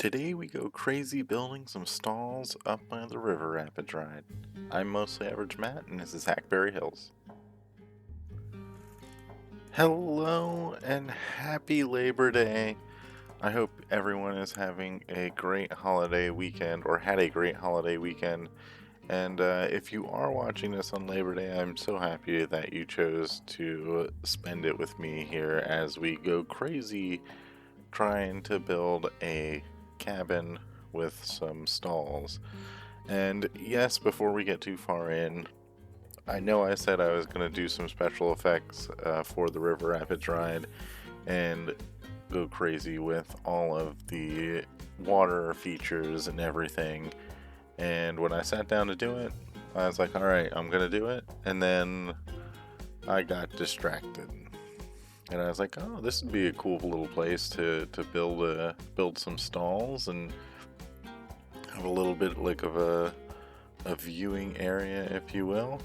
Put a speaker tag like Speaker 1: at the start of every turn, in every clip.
Speaker 1: Today we go crazy building some stalls up by the river rapids ride. I'm mostly average Matt and this is Hackberry Hills. Hello and happy Labor Day. I hope everyone is having a great holiday weekend or had a great holiday weekend. And if you are watching this on Labor Day, I'm so happy that you chose to spend it with me here as we go crazy trying to build a cabin with some stalls. And yes, before we get too far in, I know I said I was going to do some special effects for the River Rapids ride and go crazy with all of the water features and everything. And when I sat down to do it, I was like, alright, I'm going to do it. And then I got distracted. And I was like, oh, this would be a cool little place to build some stalls and have a little bit like of a viewing area, if you will.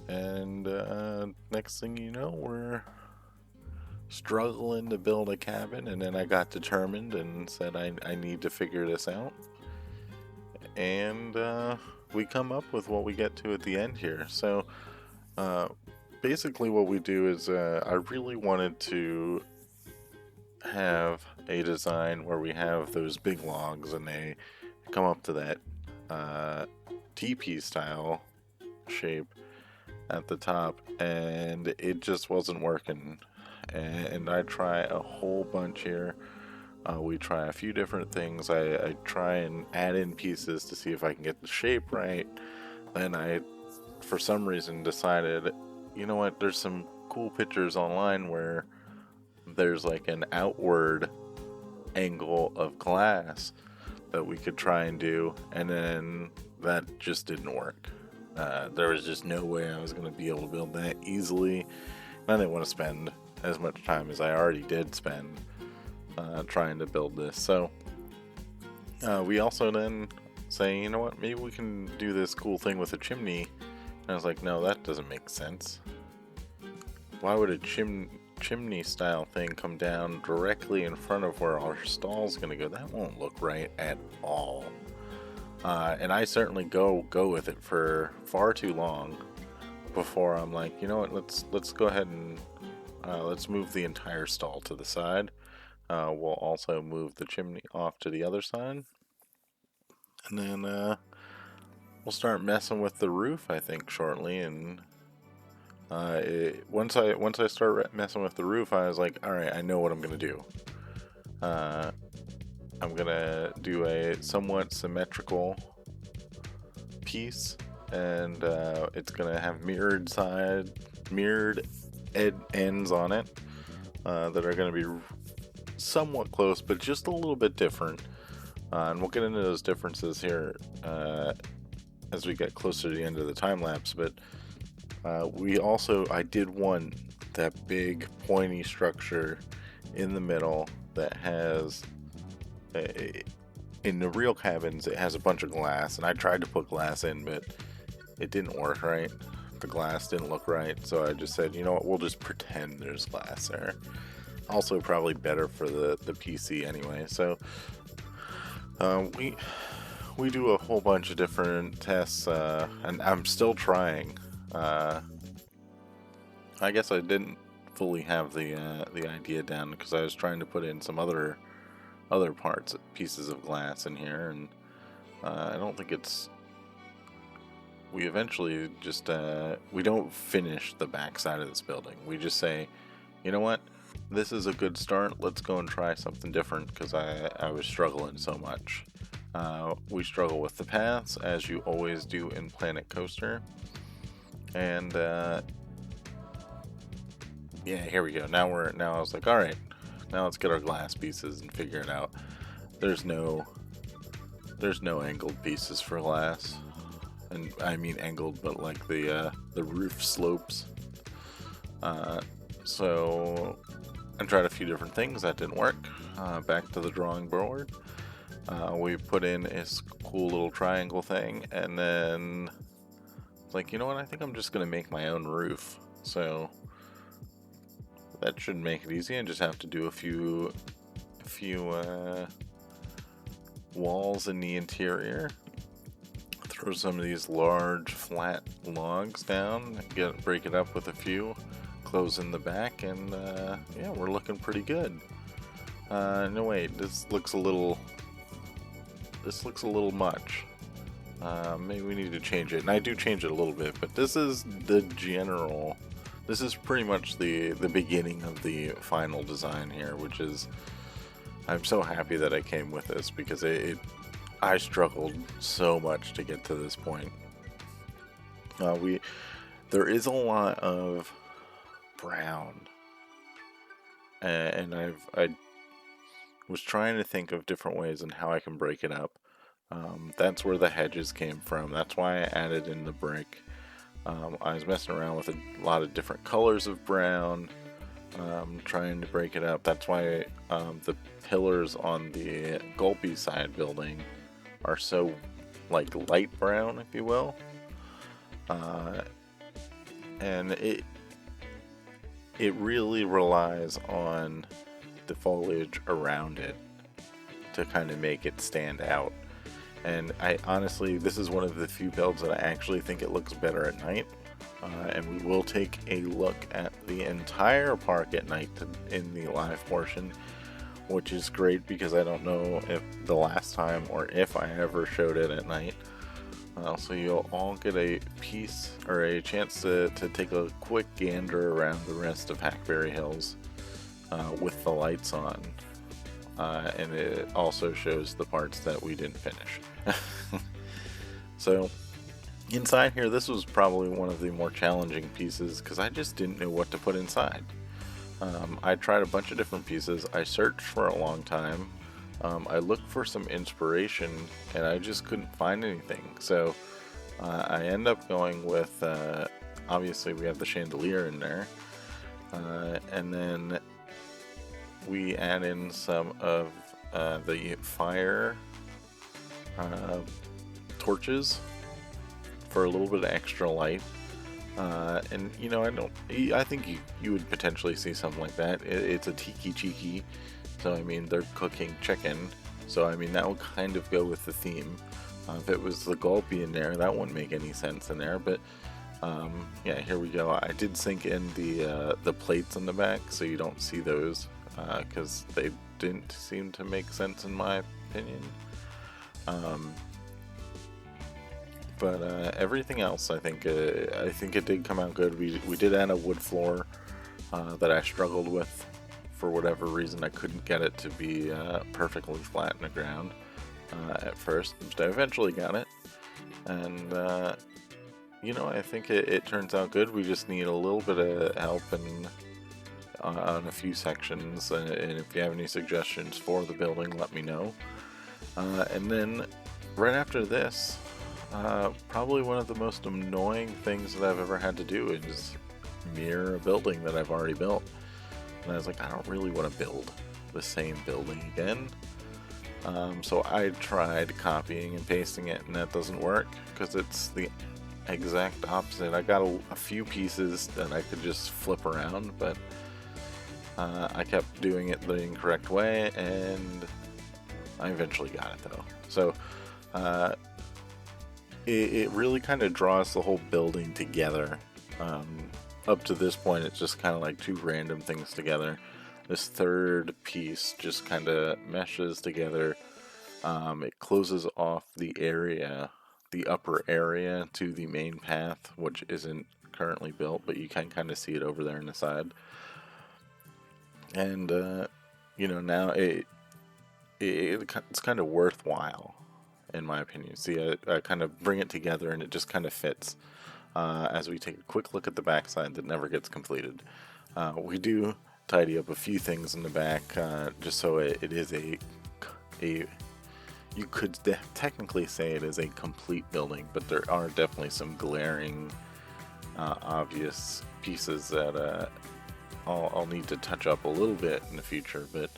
Speaker 1: And next thing you know, we're struggling to build a cabin. And then I got determined and said I need to figure this out. And we come up with what we get to at the end here. So basically what we do is I really wanted to have a design where we have those big logs and they come up to that teepee style shape at the top, and it just wasn't working. And I try a whole bunch here. We try a few different things. I try and add in pieces to see if I can get the shape right. Then I, for some reason, decided, you know what, there's some cool pictures online where there's like an outward angle of glass that we could try and do, and then that just didn't work. There was just no way I was going to be able to build that easily. I didn't want to spend as much time as I already did spend trying to build this. So we also then say, you know what, maybe we can do this cool thing with a chimney. And I was like, no, that doesn't make sense. Why would a chimney style thing come down directly in front of where our stall's going to go? That won't look right at all. And I certainly go with it for far too long before I'm like, you know what, let's go ahead and let's move the entire stall to the side. We'll also move the chimney off to the other side. And then we'll start messing with the roof, I think, shortly. And once I start messing with the roof, I was like, all right, I know what I'm gonna do. I'm gonna do a somewhat symmetrical piece, and it's gonna have mirrored ends on it that are gonna be somewhat close, but just a little bit different. And we'll get into those differences here as we get closer to the end of the time lapse. But I did want that big pointy structure in the middle that has in the real cabins it has a bunch of glass, and I tried to put glass in, but it didn't work right. The glass didn't look right, so I just said, you know what, we'll just pretend there's glass there. Also probably better for the PC anyway. So we do a whole bunch of different tests, and I'm still trying. I guess I didn't fully have the idea down because I was trying to put in some other pieces of glass in here, and I don't think it's. We eventually just we don't finish the back side of this building. We just say, you know what, this is a good start. Let's go and try something different because I was struggling so much. We struggle with the paths, as you always do in Planet Coaster. And yeah, here we go. Now I was like, all right, now let's get our glass pieces and figure it out. There's no angled pieces for glass, and I mean angled, but like the roof slopes. So I tried a few different things that didn't work. Back to the drawing board. We put in this cool little triangle thing, and then it's like, you know what, I think I'm just gonna make my own roof. So that should make it easy. I just have to do a few walls in the interior. Throw some of these large flat logs down, break it up with a few, close in the back, and yeah, we're looking pretty good. No wait, this looks a little much. Maybe we need to change it, and I do change it a little bit, but this is the general. This is pretty much the beginning of the final design here, which is, I'm so happy that I came with this because I struggled so much to get to this point. There is a lot of brown, and I was trying to think of different ways and how I can break it up. That's where the hedges came from. That's why I added in the brick. I was messing around with a lot of different colors of brown, trying to break it up. That's why the pillars on the Gulpy side building are so like light brown, if you will. And it really relies on the foliage around it to kind of make it stand out. And I honestly, this is one of the few builds that I actually think it looks better at night. And we will take a look at the entire park at night in the live portion, which is great because I don't know if the last time or if I ever showed it at night. So you'll all get a piece or a chance to take a quick gander around the rest of Hackberry Hills with the lights on. And it also shows the parts that we didn't finish. So inside here, this was probably one of the more challenging pieces because I just didn't know what to put inside. I tried a bunch of different pieces. I searched for a long time. I looked for some inspiration and I just couldn't find anything. So I end up going with, obviously we have the chandelier in there. And then we add in some of the fire torches for a little bit of extra light. And you know, I think you would potentially see something like that. It's a tiki cheeky, so I mean they're cooking chicken, so I mean that would kind of go with the theme. If it was the Gulpy in there, that wouldn't make any sense in there, but yeah, here we go. I did sink in the plates in the back so you don't see those because they didn't seem to make sense in my opinion. But everything else, I think it did come out good. We did add a wood floor that I struggled with for whatever reason. I couldn't get it to be perfectly flat in the ground at first, but I eventually got it. And you know, I think it turns out good. We just need a little bit of help on a few sections. And if you have any suggestions for the building, let me know. And then right after this, probably one of the most annoying things that I've ever had to do is mirror a building that I've already built. And I was like, I don't really want to build the same building again. So I tried copying and pasting it, and that doesn't work because it's the exact opposite. I got a few pieces that I could just flip around, but I kept doing it the incorrect way, and I eventually got it though. So it really kind of draws the whole building together. Up to this point, it's just kind of like two random things together. This third piece just kind of meshes together. It closes off the area, the upper area, to the main path, which isn't currently built, but you can kind of see it over there on the side. And you know, now it's kind of worthwhile, in my opinion. See, I kind of bring it together, and it just kind of fits. As we take a quick look at the backside that never gets completed, we do tidy up a few things in the back, just so it is a you could technically say it is a complete building, but there are definitely some glaring, obvious pieces that I'll need to touch up a little bit in the future. But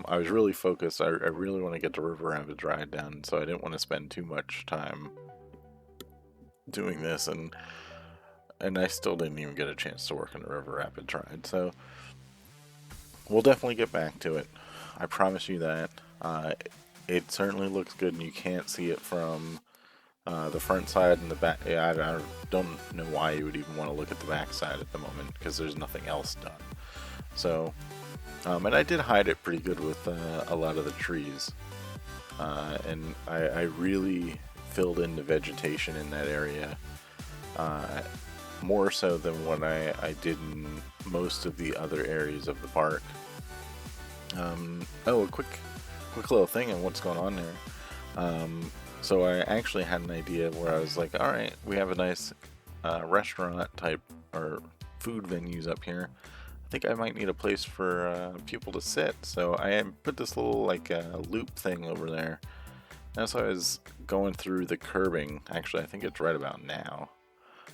Speaker 1: I was really focused. I really want to get the River Rapids ride down, so I didn't want to spend too much time doing this, and I still didn't even get a chance to work on the River Rapids ride. So we'll definitely get back to it. I promise you that. it certainly looks good, and you can't see it from the front side and the back. Yeah, I don't know why you would even want to look at the back side at the moment, because there's nothing else done. So, and I did hide it pretty good with a lot of the trees. And I really filled in the vegetation in that area, more so than what I did in most of the other areas of the park. Oh, a quick little thing on what's going on there. So I actually had an idea where I was like, all right, we have a nice restaurant type or food venues up here. I think I might need a place for people to sit. So I put this little like loop thing over there. As I was going through the curbing, actually I think it's right about now,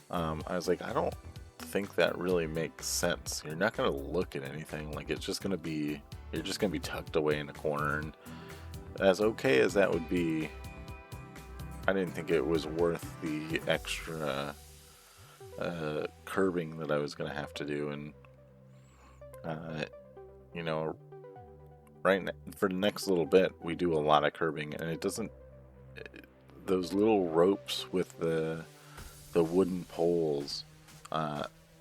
Speaker 1: I was like, I don't think that really makes sense. You're not going to look at anything. Like, it's just going to be, you're just going to be tucked away in a corner. And as okay as that would be, I didn't think it was worth the extra curbing that I was going to have to do. And, you know, for the next little bit, we do a lot of curbing, and it doesn't, those little ropes with the wooden poles,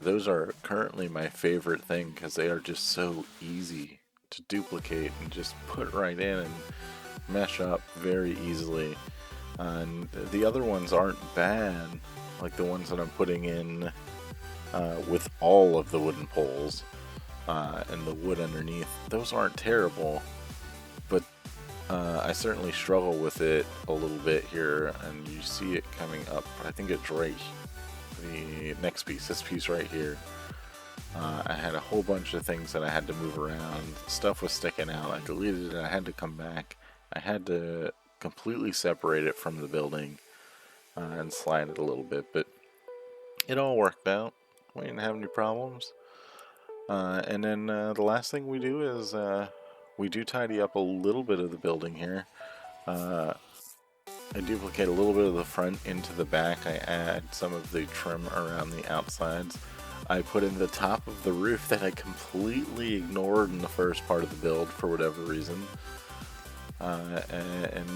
Speaker 1: those are currently my favorite thing, because they are just so easy to duplicate and just put right in and mesh up very easily. And the other ones aren't bad, like the ones that I'm putting in with all of the wooden poles and the wood underneath. Those aren't terrible, but I certainly struggle with it a little bit here, and you see it coming up. I think it's right, the next piece, this piece right here. I had a whole bunch of things that I had to move around. Stuff was sticking out. I deleted it. I had to come back. I had to completely separate it from the building and slide it a little bit, but it all worked out. We didn't have any problems. And then the last thing we do is we do tidy up a little bit of the building here. I duplicate a little bit of the front into the back. I add some of the trim around the outsides. I put in the top of the roof that I completely ignored in the first part of the build for whatever reason. And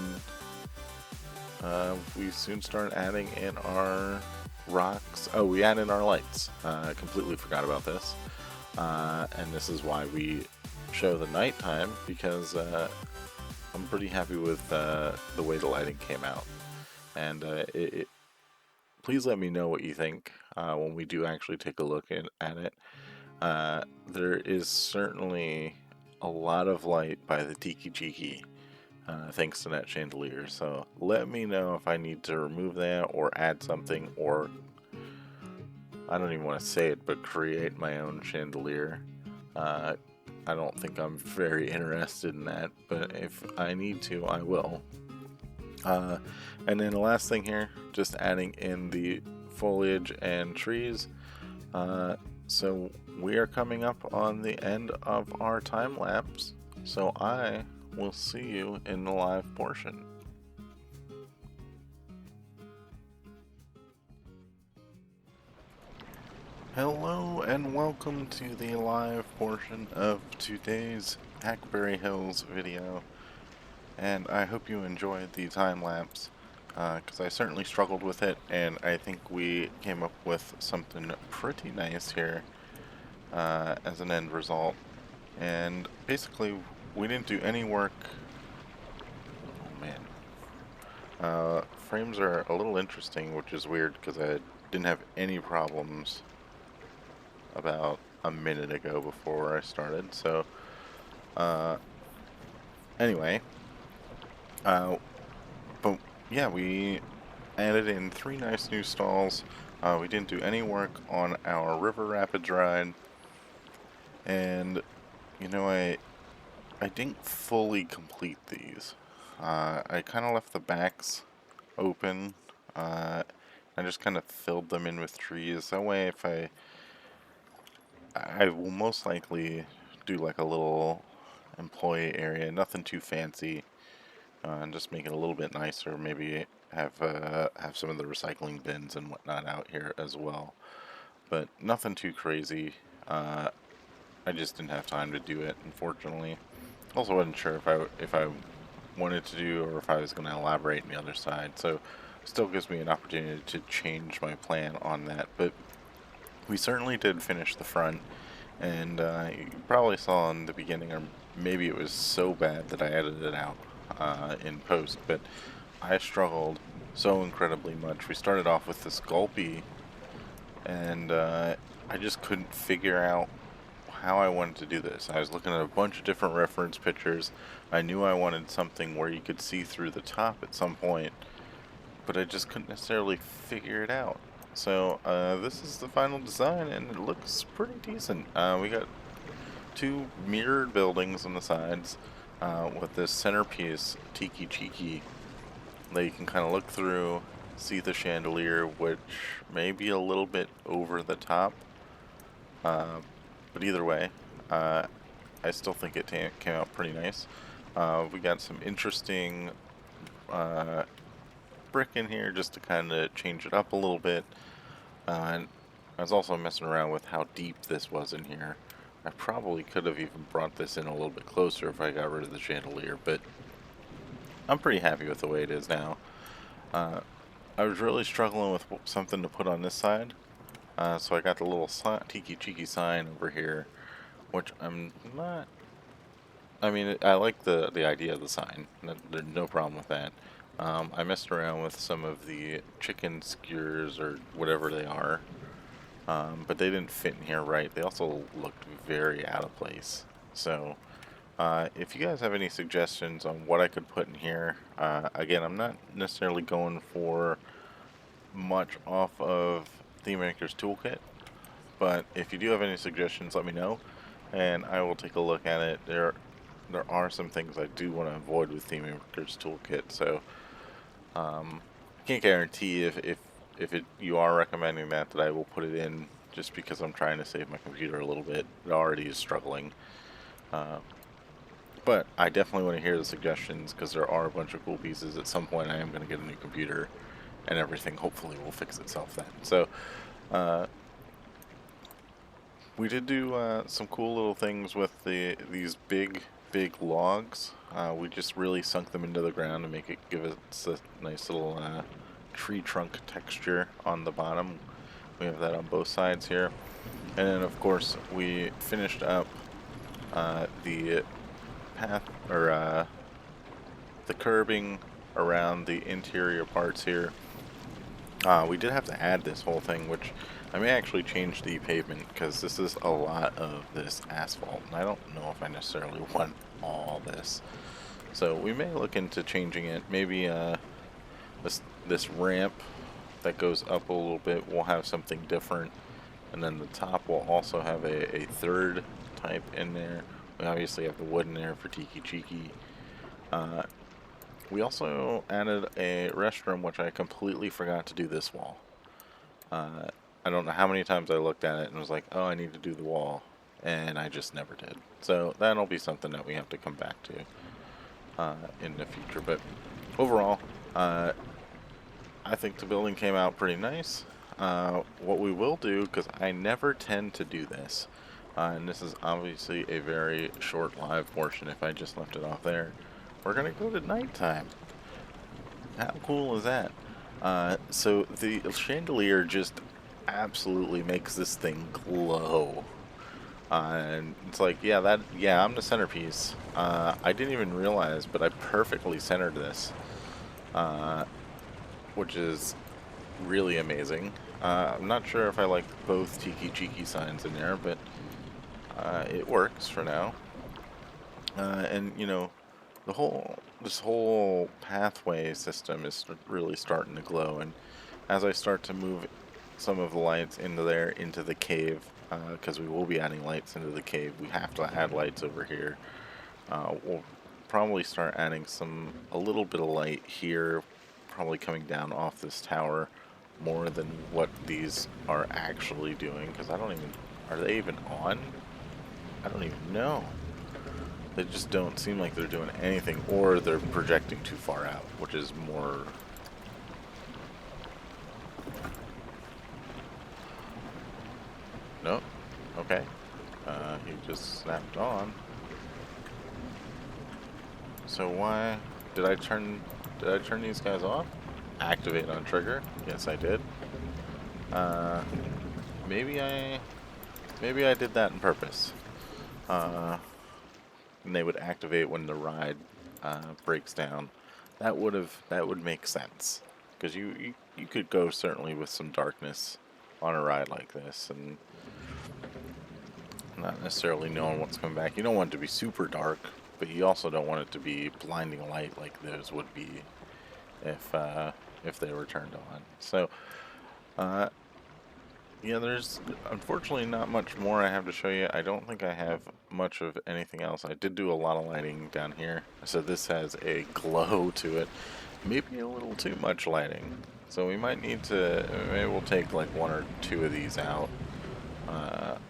Speaker 1: we soon start adding in our rocks. Oh, we add in our lights. I completely forgot about this. And this is why we show the nighttime, because I'm pretty happy with the way the lighting came out. And please let me know what you think when we do actually take a look at it. There is certainly a lot of light by the Tiki Chiki, thanks to that chandelier. So let me know if I need to remove that or add something, or I don't even want to say it, but create my own chandelier. I don't think I'm very interested in that, but if I need to, I will. And then the last thing here, just adding in the foliage and trees. So we are coming up on the end of our time lapse, so I will see you in the live portion. Hello and welcome to the live portion of today's Hackberry Hills video, and I hope you enjoyed the time lapse, because I certainly struggled with it, and I think we came up with something pretty nice here as an end result. And basically we didn't do any work. Oh man, frames are a little interesting, which is weird because I didn't have any problems about a minute ago before I started. So anyway, but yeah, we added in 3 nice new stalls. We didn't do any work on our river rapids ride, and you know, I didn't fully complete these. I kind of left the backs open. I just kind of filled them in with trees. That way, if I will most likely do like a little employee area, nothing too fancy, and just make it a little bit nicer. Maybe have some of the recycling bins and whatnot out here as well, but nothing too crazy. I just didn't have time to do it, unfortunately. Also, wasn't sure if I wanted to do or if I was going to elaborate on the other side. So still gives me an opportunity to change my plan on that. But we certainly did finish the front, and you probably saw in the beginning, or maybe it was so bad that I edited it out in post, but I struggled so incredibly much. We started off with this gulpy, and I just couldn't figure out how I wanted to do this. I was looking at a bunch of different reference pictures. I knew I wanted something where you could see through the top at some point, but I just couldn't necessarily figure it out. So this is the final design, and it looks pretty decent. We got two mirrored buildings on the sides with this centerpiece, Tiki Chiki, that you can kind of look through, see the chandelier, which may be a little bit over the top. But either way, I still think it came out pretty nice. We got some interesting brick in here just to kind of change it up a little bit. And I was also messing around with how deep this was in here. I probably could have even brought this in a little bit closer if I got rid of the chandelier, but I'm pretty happy with the way it is now. I was really struggling with something to put on this side, so I got the little Tiki Chiki sign over here, which I'm not... I mean, I like the idea of the sign. There's no problem with that. I messed around with some of the chicken skewers or whatever they are, but they didn't fit in here right. They also looked very out of place. So if you guys have any suggestions on what I could put in here, again, I'm not necessarily going for much off of Theme Maker's Toolkit, but if you do have any suggestions, let me know, and I will take a look at it. There are some things I do want to avoid with Theme Maker's Toolkit, so I can't guarantee if you are recommending that I will put it in, just because I'm trying to save my computer a little bit. It already is struggling. But I definitely want to hear the suggestions, because there are a bunch of cool pieces. At some point I am going to get a new computer, and everything hopefully will fix itself then. So we did do some cool little things with these big logs. We just really sunk them into the ground to make it give us a nice little tree trunk texture on the bottom. We have that on both sides here. And then of course we finished up the path, or the curbing around the interior parts here. We did have to add this whole thing, which I may actually change the pavement, because this is a lot of this asphalt, and I don't know if I necessarily want all this. So we may look into changing it. Maybe this ramp that goes up a little bit will have something different, and then the top will also have a third type in there. We obviously have the wood in there for Tiki Chiki. We also added a restroom, which I completely forgot to do this wall. I don't know how many times I looked at it and was like, oh, I need to do the wall, and I just never did. So that'll be something that we have to come back to in the future. But overall, I think the building came out pretty nice. What we will do, because I never tend to do this, and this is obviously a very short live portion if I just left it off there, we're going to go to nighttime. How cool is that? So the chandelier just absolutely makes this thing glow. And it's like, yeah, I'm the centerpiece. I didn't even realize, but I perfectly centered this, which is really amazing. I'm not sure if I like both Tiki Chiki signs in there, but it works for now. And you know, this whole pathway system is really starting to glow, and as I start to move some of the lights into the cave, because we will be adding lights into the cave. We have to add lights over here. We'll probably start adding a little bit of light here, probably coming down off this tower, more than what these are actually doing, because are they even on? I don't even know. They just don't seem like they're doing anything, or they're projecting too far out, which is more... Nope. Okay. He just snapped on. So why did I turn these guys off? Activate on trigger. Yes, I did. Uh, maybe I did that on purpose. And they would activate when the ride breaks down. That would make sense, because you could go certainly with some darkness on a ride like this and not necessarily knowing what's coming back. You don't want it to be super dark, but you also don't want it to be blinding light like those would be if they were turned on. So yeah, there's unfortunately not much more I have to show you. I don't think I have much of anything else. I did do a lot of lighting down here. So this has a glow to it. Maybe a little too much lighting. So we might need to, maybe we'll take like one or two of these out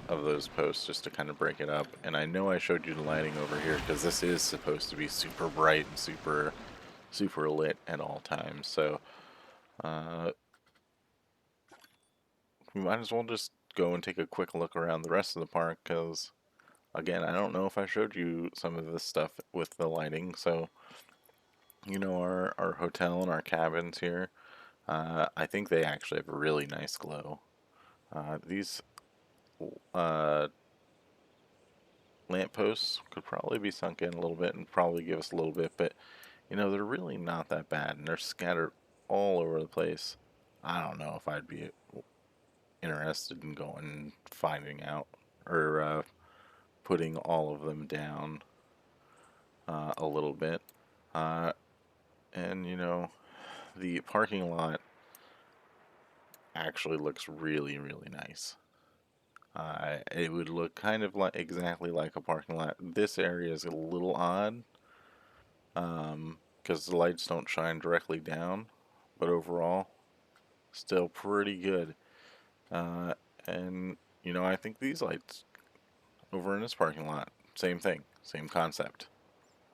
Speaker 1: of those posts just to kind of break it up. And I know I showed you the lighting over here because this is supposed to be super bright and super lit at all times. So we might as well just go and take a quick look around the rest of the park, because again, I don't know if I showed you some of this stuff with the lighting. So you know, our hotel and our cabins here, I think they actually have a really nice glow. These lampposts could probably be sunk in a little bit and probably give us a little bit, but you know, they're really not that bad, and they're scattered all over the place. I don't know if I'd be interested in going and finding out, or putting all of them down a little bit. And you know, the parking lot actually looks really, really nice. It would look kind of like exactly like a parking lot. This area is a little odd because the lights don't shine directly down, but overall, still pretty good. And you know, I think these lights over in this parking lot, same thing, same concept.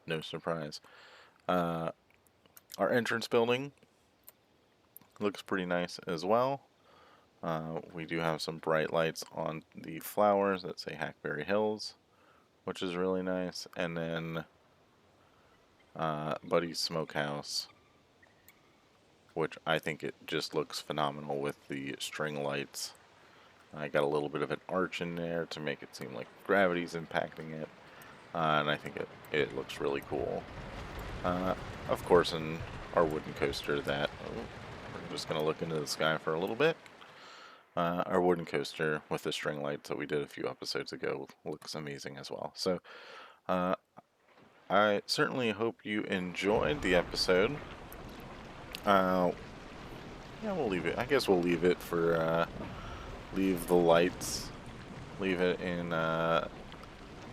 Speaker 1: No surprise. Our entrance building looks pretty nice as well. We do have some bright lights on the flowers that say Hackberry Hills, which is really nice. And then Buddy's Smokehouse, which I think it just looks phenomenal with the string lights. I got a little bit of an arch in there to make it seem like gravity's impacting it, and I think it looks really cool. Of course, in our wooden coaster that, we're just going to look into the sky for a little bit. Our wooden coaster with the string lights that we did a few episodes ago looks amazing as well. So I certainly hope you enjoyed the episode. Yeah, we'll leave it. I guess we'll leave it for leave the lights, leave it in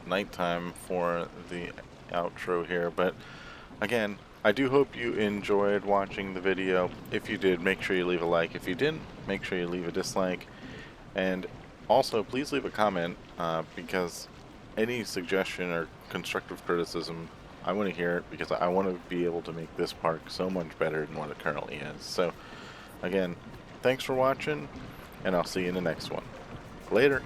Speaker 1: nighttime for the outro here. But again, I do hope you enjoyed watching the video. If you did, make sure you leave a like. If you didn't, make sure you leave a dislike. And also, please leave a comment, because any suggestion or constructive criticism, I want to hear it, because I want to be able to make this park so much better than what it currently is. So, again, thanks for watching, and I'll see you in the next one. Later!